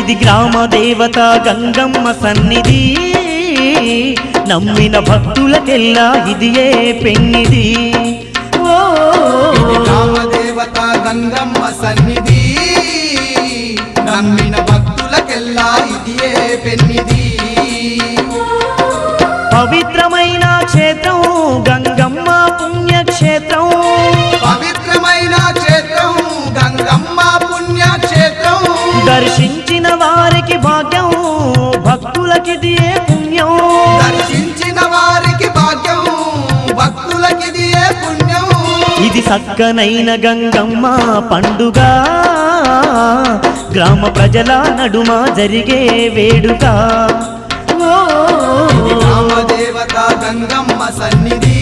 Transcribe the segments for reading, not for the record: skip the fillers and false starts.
ఇది గ్రామ దేవత గంగమ్మ సన్నిధి, నమ్మిన భక్తులకెల్లా ఇదియే పెన్నిది. ఇది గ్రామ దేవత గంగమ్మ సన్నిధి, నమ్మిన భక్తులకెల్లా ఇదియే పెన్నిది. పవిత్రమైన క్షేత్రం గంగమ్మ పుణ్యక్షేత్రం, పవిత్రమైన క్షేత్రం గంగమ్మ పుణ్యక్షేత్రం. దర్శించిన వారికి భాగ్యం భక్తులకిదియే పుణ్యం, దర్శించిన వారికి భాగ్యం భక్తులకిదియే పుణ్యం. ఇది సక్కనైన గంగమ్మ పండుగ, గ్రామ ప్రజల నడుమ జరిగే వేడుక. ఇది గ్రామ దేవత గంగమ్మ సన్నిధి,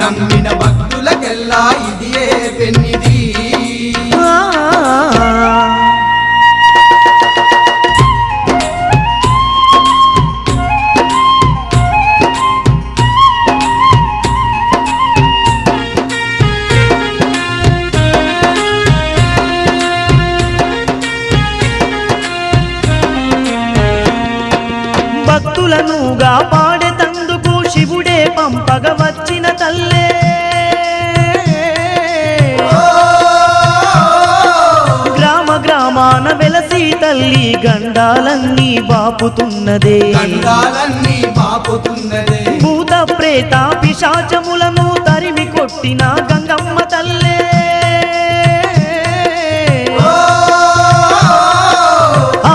నమ్మిన భక్తులకెల్లా ఇదియే పెన్నిది. భక్తులనుగా పాడేతందుకు శివుడే పంపగ వచ్చిన తల్లే, గ్రామ గ్రామాన వెలసి తల్లి గండాలన్నీ బాపుతున్నదే, గండాలన్నీ బాపుతున్నదే. భూత ప్రేత పిశాచములను తరిమి కొట్టిన గంగమ్మ తల్లే,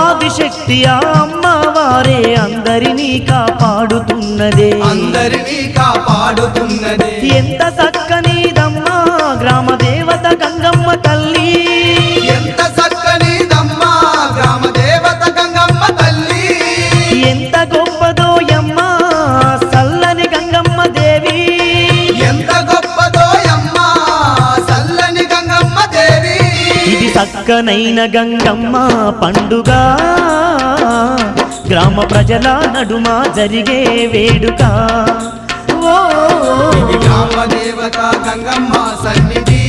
ఆదిశక్తి ఆ అమ్మవారే అందరినీ కాపాడుతున్నదే, అందరినీ కాపాడుతున్నదే. ఎంత చక్కనిదమ్మా గ్రామ దేవత గంగమ్మ తల్లి, ఎంత చక్కనిదమ్మా గ్రామ దేవత గంగమ్మ తల్లి. ఎంత గొప్పదోయమ్మా సల్లని గంగమ్మ దేవి, ఎంత గొప్పదోయమ్మా చల్లని గంగమ్మ దేవి. ఇది చక్కనైన గంగమ్మ పండుగ, గ్రామ ప్రజల నడుమ జరిగే వేడుక. ఇది గ్రామ దేవత గంగమ్మ సన్నిధి,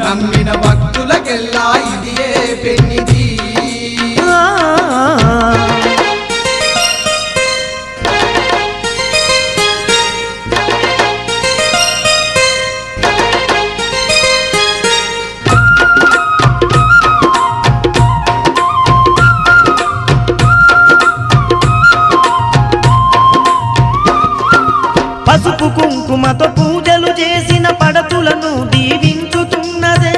నమ్మిన భక్తులకెల్లా ఇదియే పెన్నిది. పసుపు కుంకుమతో పూజలు చేసిన పడతులను దీవించుతున్నదే,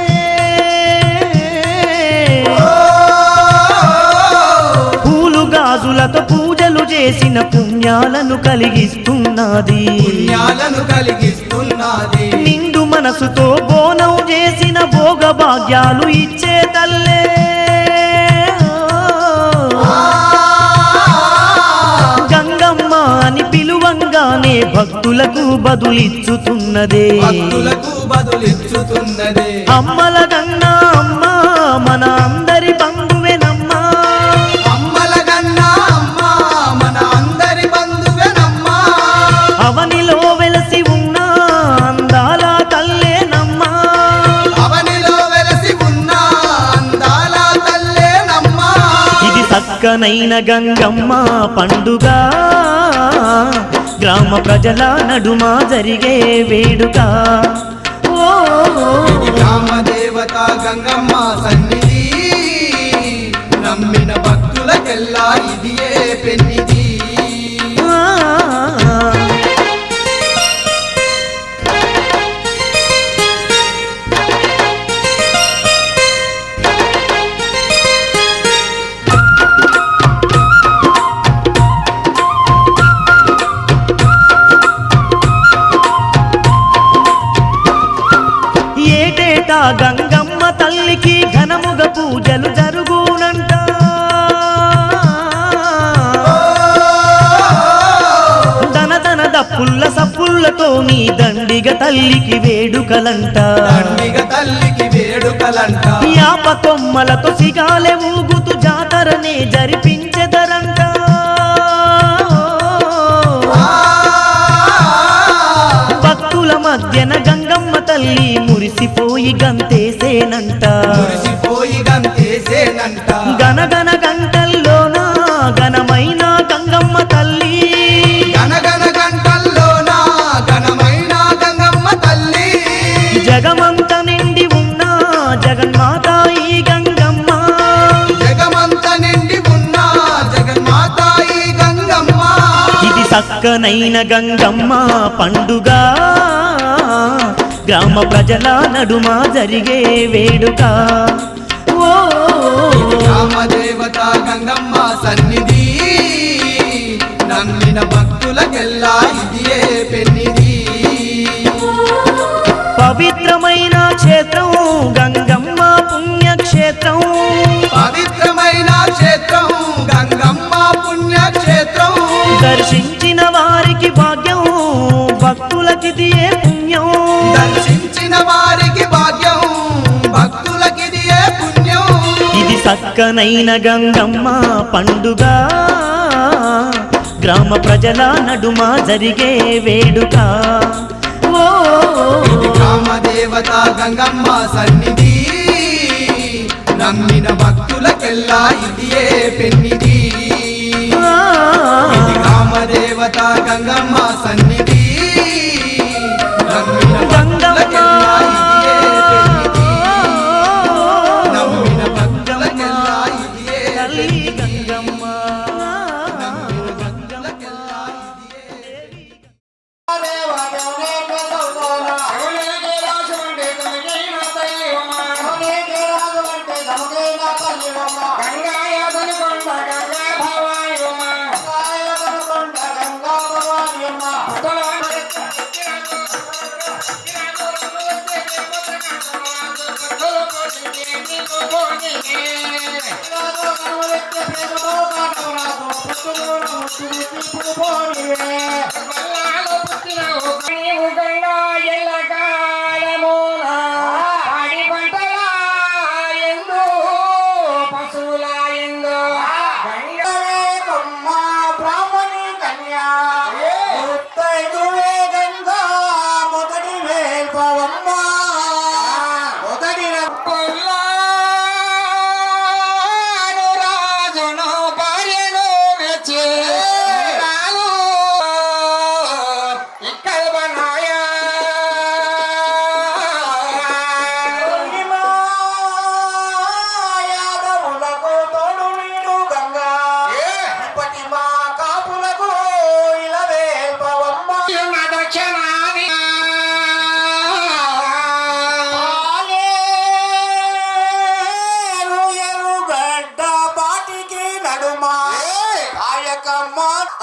పూలు గాజులతో పూజలు చేసిన పుణ్యాలను కలిగిస్తున్నది, పుణ్యాలను కలిగిస్తున్నది. నిండు మనసుతో బోనం చేసిన భోగ భాగ్యాలు ఇచ్చే తల్లే, గంగమ్మ అని పిలువంగానే భక్తులకు బదులిచ్చుతున్నదే, భక్తులకు బదులిచ్చుతున్నదే. అమ్మల గన్నా అమ్మ మన అందరి బంధువేనమ్మా, అమ్మల గన్నా అమ్మ మన అందరి బంధువేనమ్మా. అవనిలో వెలసి ఉన్న అందాల తల్లేనమ్మా, అవనిలో వెలసి ఉన్న అందాల తల్లేనమ్మా. ఇది చక్కనైన గంగమ్మ పండుగ, గ్రామ ప్రజల నడుమ జరిగే వేడుక. ఇది గ్రామ దేవత గంగమ్మ సన్నిధి, నమ్మిన భక్తులకెల్లా ఇదియే పెన్నిది. ఏటేటా గంగమ్మ తల్లికి ఘనముగ పూజలు జరుగునంట, దన దన దప్పుల్ల సప్పుల్లతో నీ దండిగ తల్లికి వేడుకలంట, దండిగ తల్లికి వేడుకలంట. యాప కొమ్మలతో సిగాలె ఊగుతూ జాతరనే జరిపించెదరంట, భక్తుల మధ్యన గంగమ్మ తల్లి మురిసిపోయి గంతేసేనంట, మురిసిపోయి గంతేసే ఇదియేనంట. గనగన గంటల్లోన ఘనమైన గంగమ్మ తల్లి, గనగన గంటల్లోన ఘనమైన గంగమ్మ తల్లి, జగమంత నిండి ఉన్న జగన్మాత ఈ గంగమ్మ, జగమంత నిండి ఉన్న జగన్మాత ఈ గంగమ్మ. ఇది సక్కనైన గంగమ్మ పండుగ, గ్రామ ప్రజల నడుమ జరిగే వేడుక. ఓ గ్రామదేవత గంగమ్మ సన్నిధి, నమ్మిన భక్తులకెల్లా ఇదియే పెన్నిది. పవిత్రమైన క్షేత్రం గంగమ్మ పుణ్యక్షేత్రం, పవిత్రమైన క్షేత్రం గంగమ్మ పుణ్యక్షేత్రం. దర్శించిన వారికి భాగ్యం భక్తులకిదియే పుణ్యం, దర్శించిన వారికి భాగ్యం భక్తులకిదియే పుణ్యం. ఇది సక్కనైన గంగమ్మ పండుగ, గ్రామ ప్రజల నడుమ జరిగే వేడుక. ఓ గ్రామదేవత గంగమ్మ సన్నిధి, నమ్మిన భక్తులకెల్లా ఇదియే పెన్నిది. ఇది గ్రామదేవత గంగమ్మ సన్నిధి, నమ్మిన భక్తులకెల్లా ఇదియే పెన్నిది. నమ్మిన భక్తులకెల్లా ఇదియే తల్లి పెన్నిది. గంగమ్మ, నమ్మిన భక్తులకెల్లా ఇదియే పెన్నిది.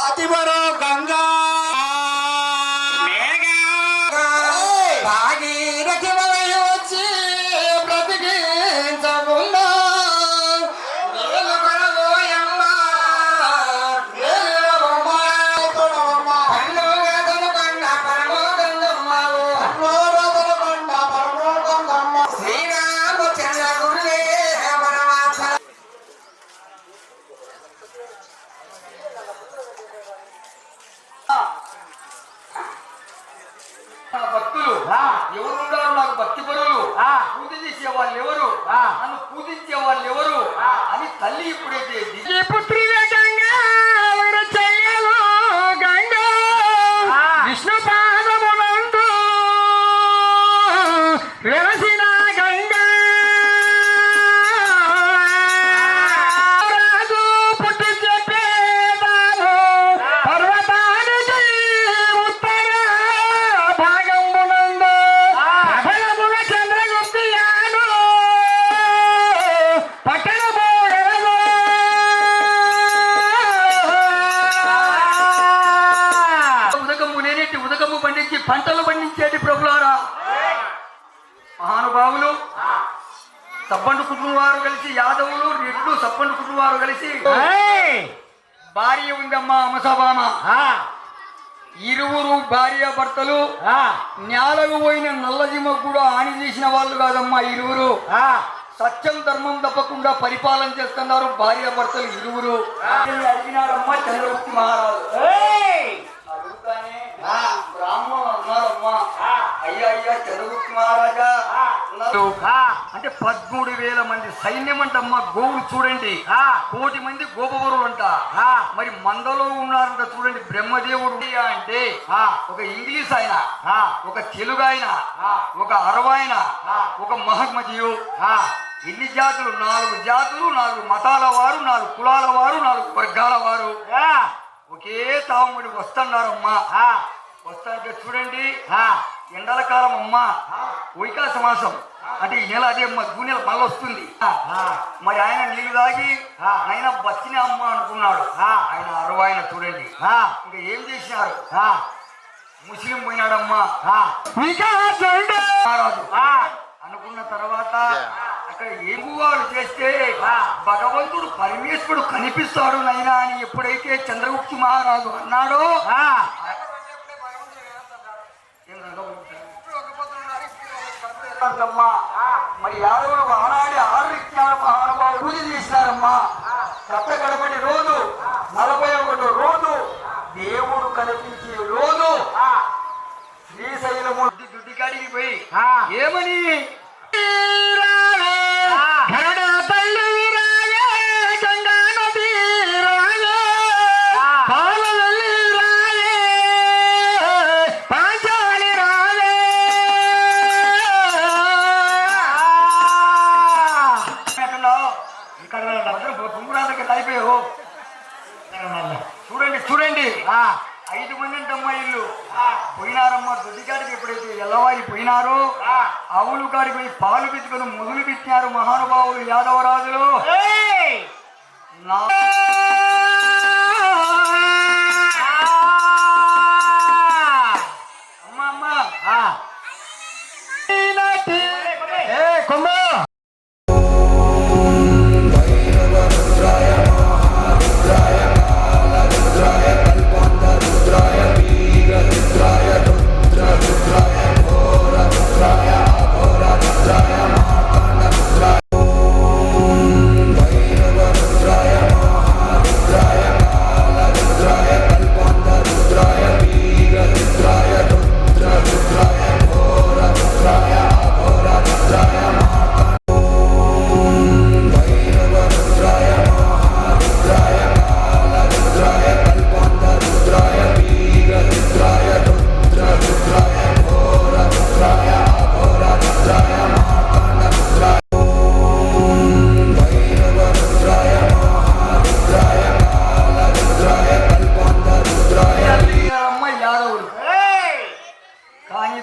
అతివరో గంగా భాగీరథి వచ్చి బ్రతికించకుండా నీళ్ళు కొనబోయమ్మ, శ్రీరామచంద్ర గురువే పరమాత్మ. భక్తులు ఎవరున్నారు? నాకు భక్తి పరులు, పూజ చేసే వాళ్ళు ఎవరు, నన్ను పూజించే వాళ్ళు ఎవరు అని తల్లి ఇప్పుడైతే విష్ణు పాదమునందు వెలసిన గంగా రాజు పుట్టి చెప్పేదాను పర్వతానికి ఉత్తర భాగమునందు ప్రబలముగ చంద్రగుప్తియాను పట్టణమోడలము. ఉదకము నేనేటి ఉదకము పండించి పంటలు పండించేటి ప్రభులారా, మహానుభావులు సబ్బండు కుటుంబం వారు కలిసి, యాదవులు రెడ్లు సబ్బండు కుటుంబం వారు కలిసి భార్య ఉందమ్మా అమసభామ, ఇరువురు భార్య భర్తలు నేలకు పోయిన నల్లజిమ్మ కూడా హాని చేసిన వాళ్ళు కాదమ్మా. ఇరువురు సత్యం ధర్మం తప్పకుండా పరిపాలన చేస్తున్నారు భార్య భర్తలు ఇరువురు. అడిగినారమ్మా చంద్రగుప్తి మహారాజు. అడుగుతానే బ్రాహ్మణులు అన్నారమ్మా, అయ్యా అయ్యా చంద్రగుప్తి మహారాజా అంటే 13,000 మంది సైన్యం అంటమ్మ. గోవులు చూడండి, 1,000,000 మంది గోపవరులు అంట. మరి మందలో ఉన్నారంట చూడండి బ్రహ్మదేవుడు. అంటే ఒక ఇంగ్లీష్ ఆయన, ఒక తెలుగు ఆయన, ఒక అరవ ఆయన, ఒక మహమ్మదీయు. ఎన్ని జాతులు? 4 జాతులు, 4 మతాల వారు, 4 కులాల వారు, 4 వర్గాల వారు ఒకే తాముడి వస్తున్నారమ్మా. వస్తారంటే చూడండి, ఎండల కాలం అమ్మా, వైకాస మాసం అంటే ఈ నెల, అదే అమ్మ జూన్ నెల మళ్ళీ వస్తుంది. మరి ఆయన నీళ్లు తాగి ఆయన బచ్చినే అమ్మ అనుకున్నాడు. ఆయన అరవ ఆయన చూడండి. ఇంకా ఏం చేసినారు? ముస్లిం పోయినాడమ్మా. అనుకున్న తర్వాత అక్కడ ఏం వాళ్ళు చేస్తే భగవంతుడు పరమేశ్వరుడు కనిపిస్తాడు నైనా అని ఎప్పుడైతే చంద్రగుప్త మహారాజు అన్నాడో, మరి యాదవులు ఆనాడి ఆరోగ్యాలు మహానుభావులు పూజ చేసినారమ్మా. కట్ట గడపటి రోజు, 41 రోజు దేవుడు కనిపించే రోజు శ్రీశైలము దుడ్డికాడికి పోయి ఏమని చూడండి చూడండి 5 మంది అంటమ్మా ఇల్లు పోయినారమ్మా. దొడ్డికాడికి ఎప్పుడైతే ఎల్లవారి పోయినారో ఆవులు కాడికి పోయి పాలు పిచ్చుకొని మొదలు పెట్టినారు మహానుభావులు యాదవరాజులు. అమ్మా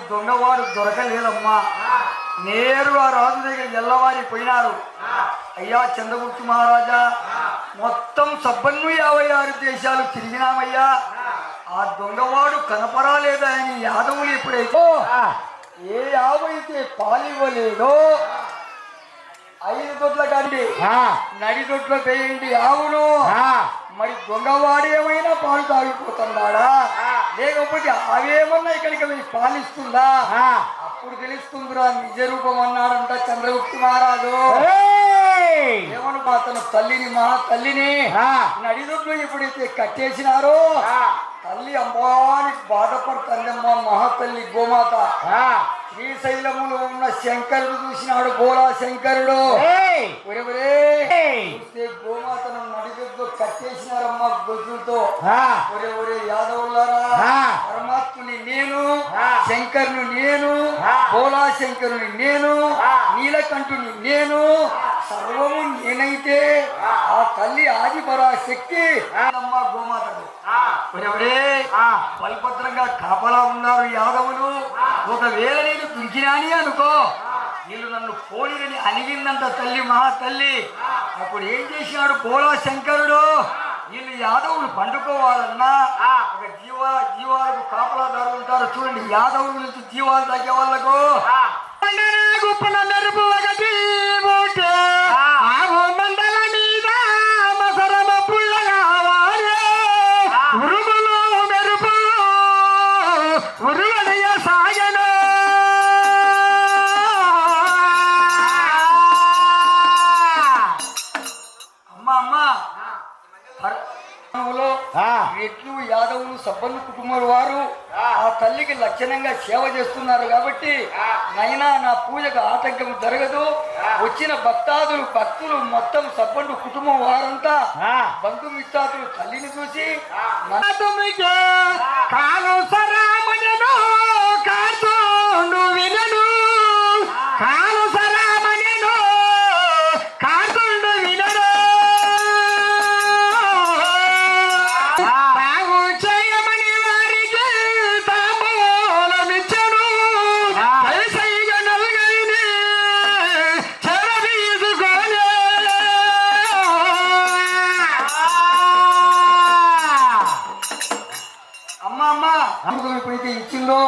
దొంగవాడు దొరకలేదమ్మా. నేరుగా రాజు దగ్గర ఎల్లవారి పోయినారు. అయ్యా చంద్రగుప్త మహారాజా, మొత్తం 56 దేశాలు తిరిగినామయ్యా, ఆ దొంగవాడు కనపరాలేదా అని యాదవులు ఎప్పుడైతే ఏ ఆవైతే పాలివ్వలేదో 5 దొడ్ల కండి నడి దొడ్ల వేయండి ఆవును. మరి దొంగవాడు ఏమైనా పాలు తాగిపోతున్నాడా, లేకపోతే అవేమన్నా ఇక్కడికి పాలిస్తుందా? అప్పుడు తెలుస్తుందిరా నిజ రూపం అన్నాడంట చంద్రగుప్త మహారాజు. ఏమను అతను తల్లిని, మా తల్లిని నడిదొడ్లు ఎప్పుడైతే కట్టేసినారో తల్లి అంబాని బాధపడుతుందమ్మా. మహాతల్లి గోమాత శ్రీశైలములో ఉన్న శంకరుడు చూసినాడు, బోలా శంకరుడు. చూస్తే గోమాతను నడిదొడ్లు కట్టేసినారమ్మా గొజ్జులతో. ఒరే యాదవులారా, పరమాత్ముని నేను, శంకరుని నేను, బోలా శంకరుని నేను, నీలకంఠుని నేను, సర్వము నేనైతే ఆ తల్లి ఆదిపరాశక్తి అమ్మా గోమాతకు. బలభద్రంగా కాపలా ఉన్నారు యాదవులు. ఒకవేళ నేను దుంకినాని అనుకో, వీళ్ళు నన్ను పోలిరని అనిగిందంట తల్లి, మహాతల్లి. అప్పుడు ఏం చేసినాడు బోలా శంకరుడు, వీళ్ళు యాదవులు పండుకోవాలన్నా ఒక జీవాలకు కాపలాదారు ఉంటారు చూడండి. యాదవుల నుంచి జీవాలు తగ్గే వాళ్ళకు ఎట్లు యాదవులు సబ్బన్ను కుటుంబాల వారు ఆ తల్లికి లక్షణంగా సేవ చేస్తున్నారు కాబట్టి నైనా నా పూజకు ఆటంకం జరగదు. వచ్చిన భక్తులు మొత్తం సబ్బండు కుటుంబం వారంతా బంధుమిత్రాదులు తల్లిని చూసి కాను సరామణను కాతుండు వినను కాను సరామణను కాతుండు వినను తాము చేయమని వారికి తాంబూలమిచ్చను కైసయ్య నలుగైని చెరదీసుకొని అమ్మ ఎప్పుడైతే ఇచ్చిందో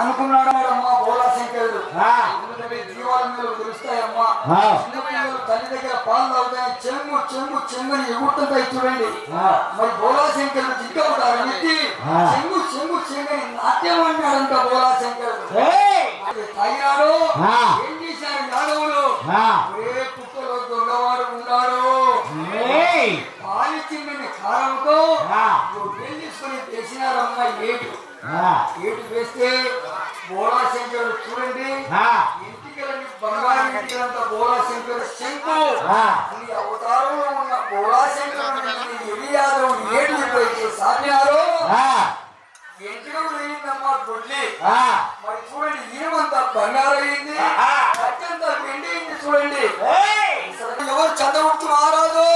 అనుకున్నాడు అమ్మా బోలా శంకరుడు జీవాల మీద తెలుస్తాయమ్మా. చిన్నపిల్లలు తల్లి దగ్గర పాలు తాగుతాయి, చెంగు చెంగు చెంగుని ఎగురుతుంటాయి చూడండి. మరి బోలా శంకరుడు దిగ్గవుతారు ఎత్తి చెంగు చెంగు చెంగుని నాట్యం అన్నాడంట బోలా శంకరుడు. తాగినాడు. ఏం చేశారు యాదవులు? ఒరే కుక్కలో దొంగవాడు ఉన్నాడు, పాలిచ్చిందని కారంతో తీసుకుని వేసినారమ్మా ఏటు వేస్తే బోలా శంకరుడు చూడండి ఇంటికి బంగారు ఇంటికంతా బోలా శంకరుడు శంకు ఈ అవతారంలో ఉన్న బోలా శంకరుడు ఎలియాదం ఏడు సాధినారు. ఎంటికలు వేయిందమ్మా దొడ్లి. మరి చూడండి ఏమంతా బంగారు అయింది, అత్యంత వెండి అయింది చూడండి. ఎవరు చంద్రగుప్తు మహారాజు?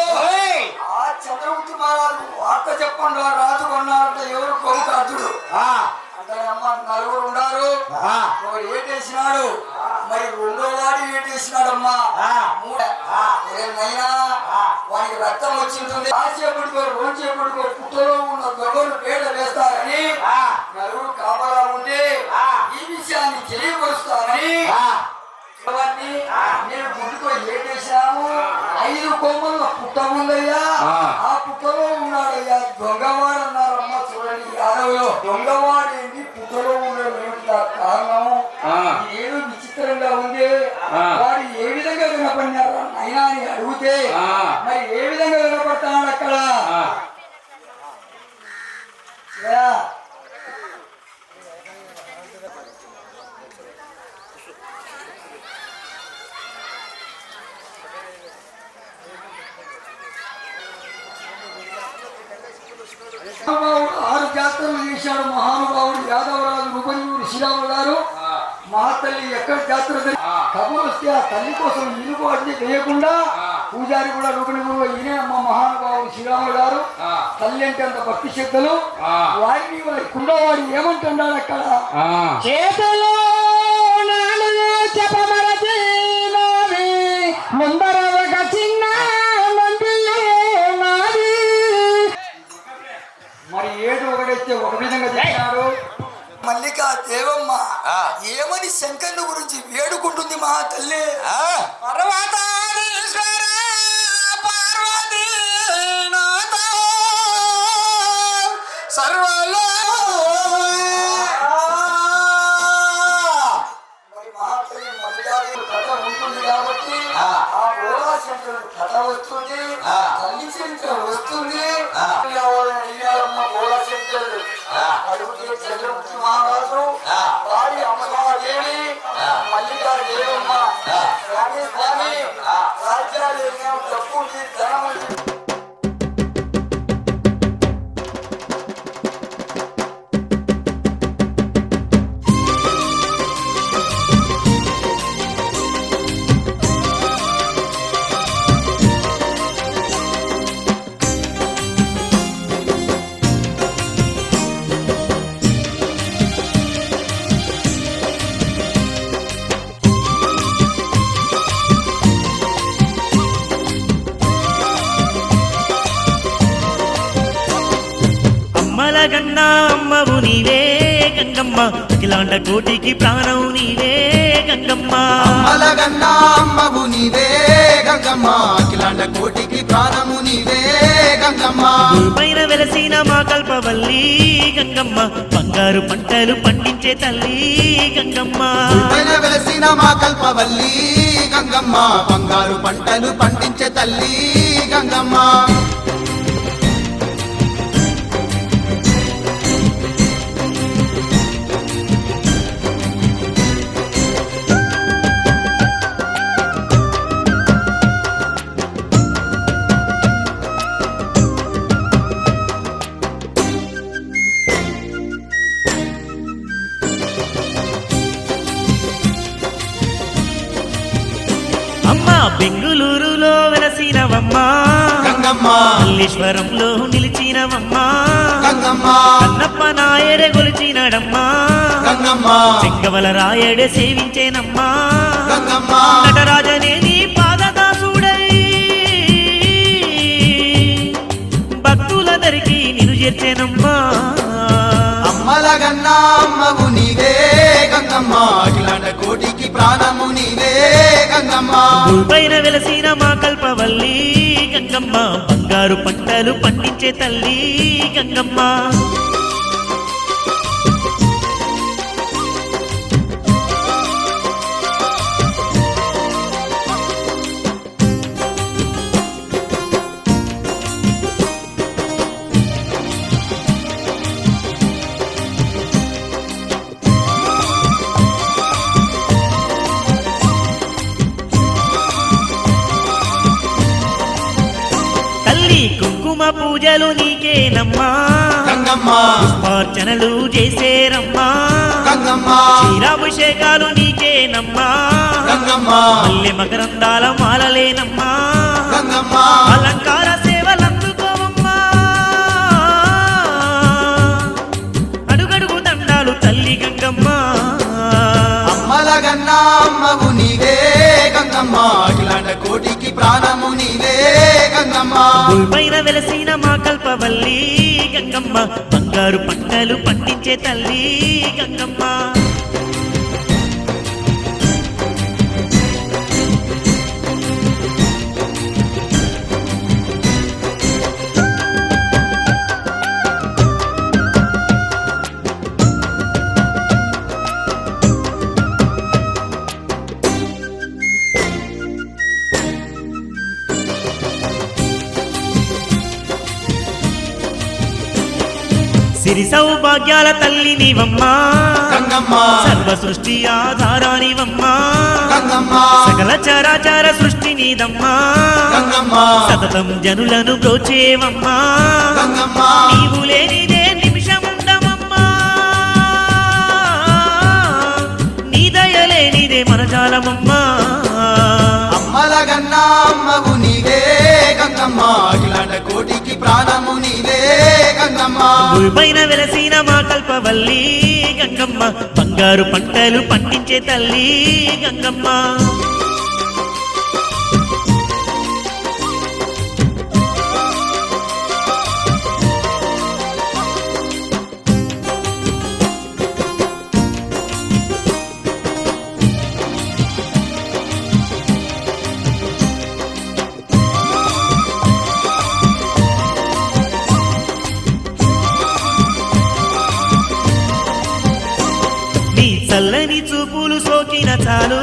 ఆ చంద్రగుప్తు మహారాజు వార్త చెప్పండి రాజు కొన్నారంట. ఎవరు కొనుకార్జుడు అంటారమ్మా. నలుగురు ఉన్నారు. ఒకడు ఏటేసినాడు, మరి రెండో వాడు ఏటేసినాడమ్మా. నైనా వానికి రక్తం వచ్చింటుంది. ఆసేపటికో రోజేపటికో పుట్టలో ఉన్న దొంగలు పేడ వేస్తారని నలుగురు కాపలా ఉంటే ఈ విషయాన్ని తెలియపరుస్తారని నేను గుడ్డుతో ఏటేసాము. 5 కొమ్మల పుట్ట ఉందయ్యా, ఆ పుట్టలో ఉన్నాడయ్యా దొంగవాడు అన్నారమ్మా. చూడండి యాదవులో దొంగవాడు ఏంటి పుట్టలో ఉండడం కారణం ఏదో విచిత్రంగా ఉంది. వాడు ఏ విధంగా వినపడినారు అయినా అని అడిగితే మరి ఏ విధంగా వినపడతాడు అక్కడ? ఆరు జాతరలు చేశాడు మహానుభావుడు యాదవరాజు రూపంజూరి శ్రీరాములు గారు. మా తల్లి ఎక్కడ జాతర కబురు వస్తే ఆ తల్లి కోసం ఇనుగు అడ్డి వేయకుండా పూజారి కూడా రూపనిగురు ఈయనే మా మహానుభావుడు శ్రీరాములు గారు. తల్లి అంటే అంత భక్తి శ్రద్ధలు. వారిని వారి కుండవాడు ఏమంటున్నాడు అక్కడ? చేతులు నాలుగు చెప్పమరచి ముందర ఒక చిన్న మరి ఏడు ఒకటైతే ఒక విధంగా చెప్పాడు. మల్లికా దేవమ్మ ఏమని శంకరుని గురించి వేడుకుంటుంది మా తల్లి? సర్వలో మరి మహాతల్లి మల్లికాదేవి కథ ఉంటుంది కాబట్టి ఆ బోలా శంకరుడు కథ వస్తుంది, తల్లి చరిత్ర వస్తుంది. బోలా శంకరుడు అడుగుతే చంద్రముఖి మహారాజు వారి అమ్మదేవి మల్లికాదేవమ్మ స్వామి స్వామి రాజ్యాలు తప్పు ధనం గన్నా అమ్మవు నీవే గంగమ్మ, అఖిలాండ కోటికి ప్రాణం నీవే గంగమ్మ. అమ్మలగన్నా అమ్మవు నీవే గంగమ్మ, అఖిలాండ కోటికి ప్రాణము నీవే గంగమ్మ. పైన వెలసిన మా కల్పవల్లి గంగమ్మ, బంగారు పంటలు పండించే తల్లి గంగమ్మ. పైన వెలసిన మా కల్పవల్లి గంగమ్మ, బంగారు పంటలు పండించే తల్లి గంగమ్మ. బెంగుళూరులో వెలసినవమ్మ గంగమ్మ మల్లేశ్వరంలో నిలిచినవమ్మ గంగమ్మ కన్నప్ప నాయడే గొలిచినడమ్మా గంగమ్మ చెంగవల రాయడే సేవించేనమ్మా గంగమ్మ నటరాజనే నీ పాదదాసుడై భక్తులందరికీ నిన్ను చేర్చేనమ్మా అమ్మల గన్నా అమ్మవు నీవే గంగమ్మ అఖిలాండ కోటికి ప్రాణము నీవే గంగమ్మ పైన వెలసిన మా కల్పవల్లి గంగమ్మ బంగారు పంటలు పండించే తల్లి గంగమ్మ తల్లి కుంకుమ పూజలు నీకేనమ్మా గంగమ్మ పుష్పార్చనలు చేసేరమ్మా గంగమ్మ క్షీరాభిషేకాలు నీకేనమ్మా గంగమ్మ మల్లె మకరందాల మాలలేనమ్మా గంగమ్మ అలంకార సేవలందుకోవమ్మా అడుగడుగు దండాలు తల్లి గంగమ్మ అమ్మల గన్నా అమ్మవు నీవే గంగమ్మ అఖిలాండ కోటికి ప్రాణము నీవే గంగమ్మ పైన వెలసిన మా కల్పవల్లి గంగమ్మ బంగారు పంటలు పండించే తల్లి గంగమ్మ సిరి సౌభాగ్యాల తల్లి నీవమ్మా గంగమ్మ సర్వ సృష్టి ఆధారానివమ్మా గంగమ్మ సకల చరాచర సృష్టి నీదమ్మా గంగమ్మ సతతం జనులను బ్రోచేవమ్మా గంగమ్మ నీవు లేనిదే నిమిషముండమమ్మా నీ దయ లేనిదే మనజాలమమ్మా అమ్మల గన్నా అమ్మవు నీవే గంగమ్మ అఖిలాండ కోటికి ప్రాణము నీవే గంగమ్మ పైన వెలసిన మా కల్పవల్లి గంగమ్మ బంగారు పంటలు పండించే తల్లి గంగమ్మ నీ చల్లని చూపులు సోకిన చాలు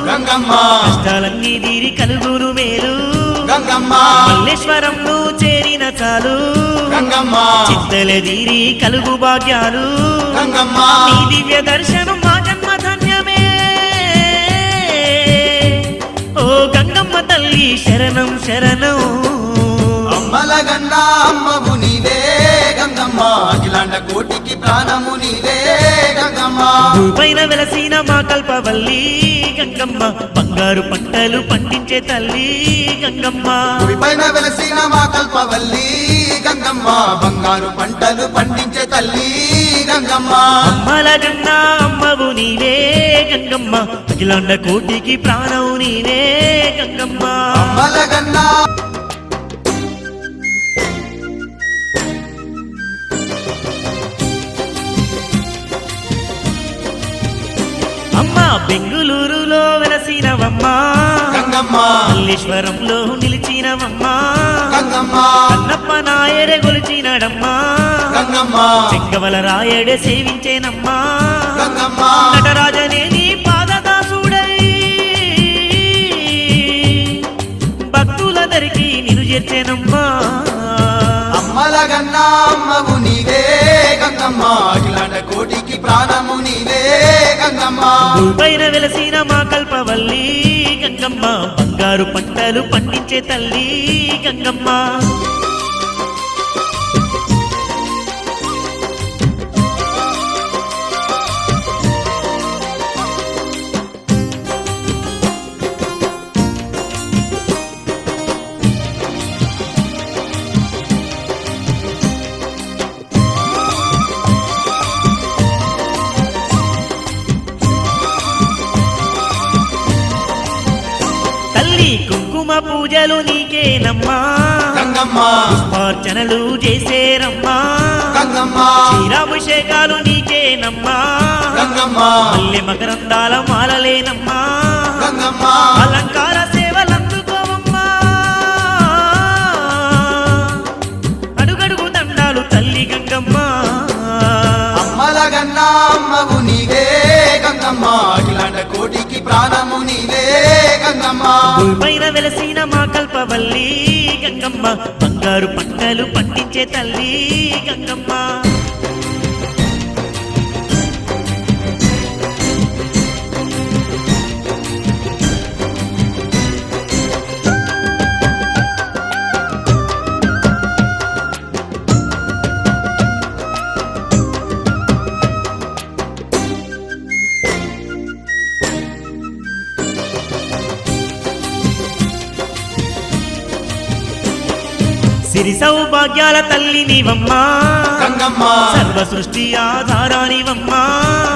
గంగమ్మ కష్టాలన్నీ తీరి కలుగును మేలు గంగమ్మ మల్లేశ్వరంను చేరిన చాలు గంగమ్మ చింతలెదిరి కలుగు భాగ్యాలు గంగమ్మ నీ దివ్య దర్శనం మా జన్మ ధన్యమే ఓ గంగమ్మ తల్లి శరణం శరణం అమ్మల గన్నా అమ్మవు నీవే గంగమ్మ అఖిలాండ కోటికి ప్రాణము నీవే గంగమ్మ పైన వెలసిన మా కల్పవల్లి గంగమ్మ బంగారు పంటలు పండించే తల్లి గంగమ్మ పైన వెలసిన మా కల్పవల్లి గంగమ్మ బంగారు పంటలు పండించే తల్లి గంగమ్మ అమ్మల గన్నా అమ్మవు నీవే గంగమ్మ అఖిలాండ కోటికి ప్రాణం నీవే గంగమ్మ అమ్మల గన్నా అమ్మ బెంగుళూరులో వెలసినవమ్మా గంగమ్మ మల్లేశ్వరంలో నిలిచినవమ్మా గంగమ్మ కన్నప్ప నాయడే గొలిచినడమ్మా గంగమ్మ చెంగవల రాయడే సేవించేనమ్మా గంగమ్మ నటరాజనే నీ పాదదాసుడై భక్తులందరికీ నిన్ను చేర్చేనమ్మా అమ్మల గన్నా అమ్మవు నీవే గంగమ్మ అఖిలాండ కోటికి ప్రాణము నీవే గంగమ్మ పైన వెలసిన మా కల్పవల్లి గంగమ్మ బంగారు పంటలు పండించే తల్లి గంగమ్మ తల్లి కుంకుమ పూజలు నీకేనమ్మా గంగమ్మ పుష్పార్చనలు చేసేరమ్మా గంగమ్మ క్షీరాభిషేకాలు నీకేనమ్మా గంగమ్మ మల్లె మకరందాల మాలలేనమ్మా గంగమ్మ అలంకార సేవలందుకోవమ్మా అడుగడుగు దండాలు తల్లి గంగమ్మ అమ్మల గన్నా అమ్మవు నీవే గంగమ్మ అఖిలాండ కోటికి ప్రాణము నీవే గంగమ్మ పైన వెలసిన మా కల్పవల్లి గంగమ్మ బంగారు పంటలు పండించే తల్లి గంగమ్మ సిరి సౌభాగ్యాల తల్లి నీవమ్మా గంగమ్మ సర్వ సృష్టి ఆధారానివమ్మా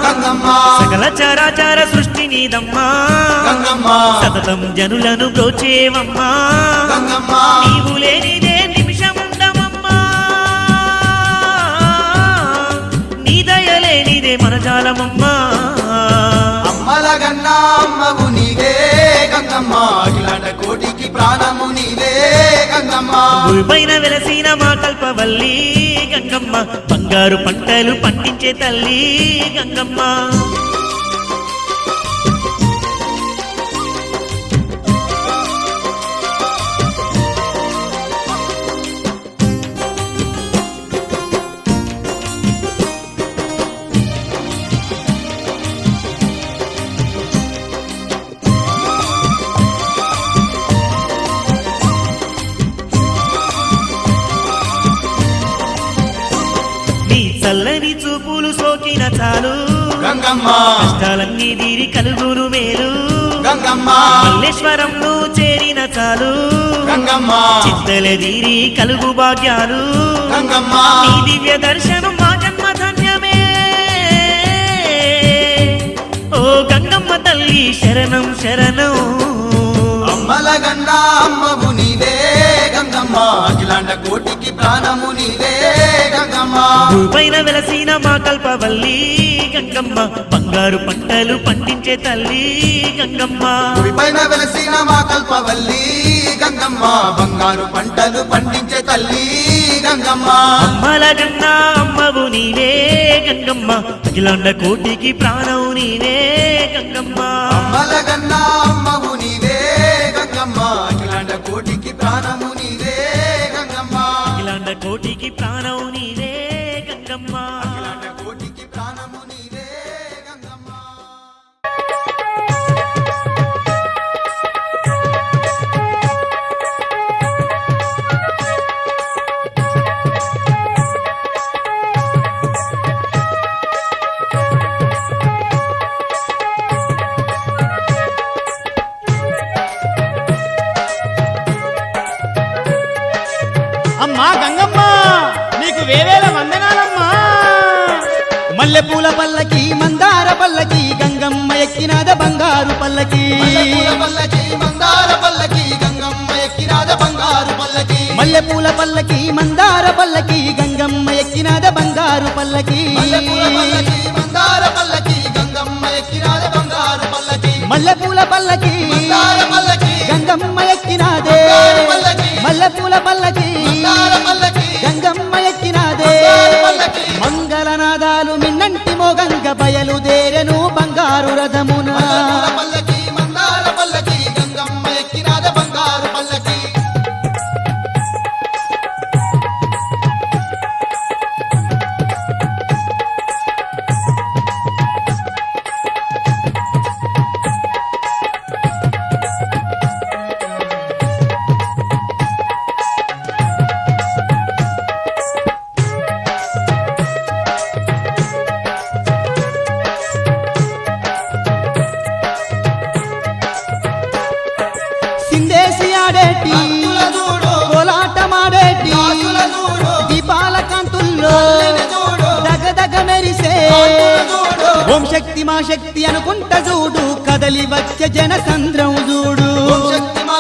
గంగమ్మ సకల చరాచర సృష్టి నీదమ్మా గంగమ్మ సతతం జనులను బ్రోచేవమ్మా గంగమ్మ నీవు లేనిదే నిమిషముండమమ్మా నీ దయ లేనిదే మనజాలమమ్మా అమ్మల గన్నా అమ్మవు నీవే గంగమ్మ అఖిలాండ కోటికి ప్రాణము నీవే గంగమ్మ పైన వెలసిన మా కల్పవల్లి గంగమ్మ బంగారు పంటలు పండించే తల్లి గంగమ్మ నీ చల్లని చూపులు సోకిన చాలు గంగమ్మ కష్టాలన్నీ దీరి కలుగును మేలు గంగమ్మ మల్లేశ్వరంను చేరిన చాలు గంగమ్మ చింతల దీరి కలుగు భాగ్యాలు గంగమ్మ నీ దివ్య దర్శనం మా జన్మ ధన్యమే ఓ గంగమ్మ తల్లి శరణం శరణం అమ్మల గన్నా అమ్మవు నీవే గంగమ్మ అఖిలాండ కోటికి ప్రాణము నీవే గంగమ్మ పైన వెలసిన మా కల్పవల్లి గంగమ్మ బంగారు పంటలు పండించే తల్లి గంగమ్మ పైన వెలసిన మా కల్పవల్లి గంగమ్మ బంగారు పంటలు పండించే తల్లి గంగమ్మ అమ్మల గన్నా అమ్మవు నీవే గంగమ్మ అఖిలాండ కోటికి ప్రాణం నీవే గంగమ్మ అమ్మల గన్నా అమ్మవు నీవే గంగమ్మ అఖిలాండ కోటికి ప్రాణము నీవే గంగమ్మ అఖిలాండ కోటికి ప్రాణం నీవే గంగమ్మ అఖిలాండ కోటికి ప్రాణము నీవే గంగమ్మ అమ్మా గంగమ్మ నీకు వేవేల వందనాలమ్మా. మల్లెపూల పల్లకి మందార పల్లకి గంగమ్మ ఎక్కినాద బంగారు పల్లకి. మల్లెపూల పల్లకి మందార పల్లకి గంగమ్మ ఎక్కినాద బంగారు పల్లకి. మల్లెపూల పల్లకి మందార పల్లకి గంగమ్మ ఎక్కినాద బంగారు పల్లకి. మల్లెపూల పల్లకి మందార పల్లకి గంగమ్మ ఎక్కినాద బంగారు పల్లకి. మల్లెపూల పల్లకి మందార పల్లకి గంగమ్మ ఎక్కినాదే. బంగారు పల్లకి. మల్లెపూల పల్లకి మందార పల్లకి గంగమ్మ ఎక్కినాదే. బంగారు పల్లకి. మంగళనాదాలు మిన్నంటి మోగంగ బయలుదేరెను బంగారు రథమున. మల్లెపూల పల్లకి మందార పల్లకి గంగమ్మ ఎక్కినాద బంగారు పల్లకి. సిందేసి ఆడేటి భక్తుల చూడు. కోలాటమాడేటి దాసుల చూడు. దీపాల కాంతుల్లో తల్లిని చూడు. దగదగ మెరిసే కాంతుల చూడు. ఓం శక్తి మా శక్తి అనుకుంట చూడు కదలి వచ్చే జన సంద్రం చూడు. ఓం శక్తి మా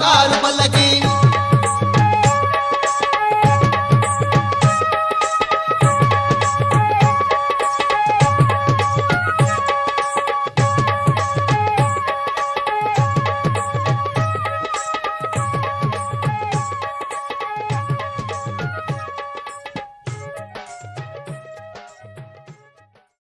బంగారు పల్లకి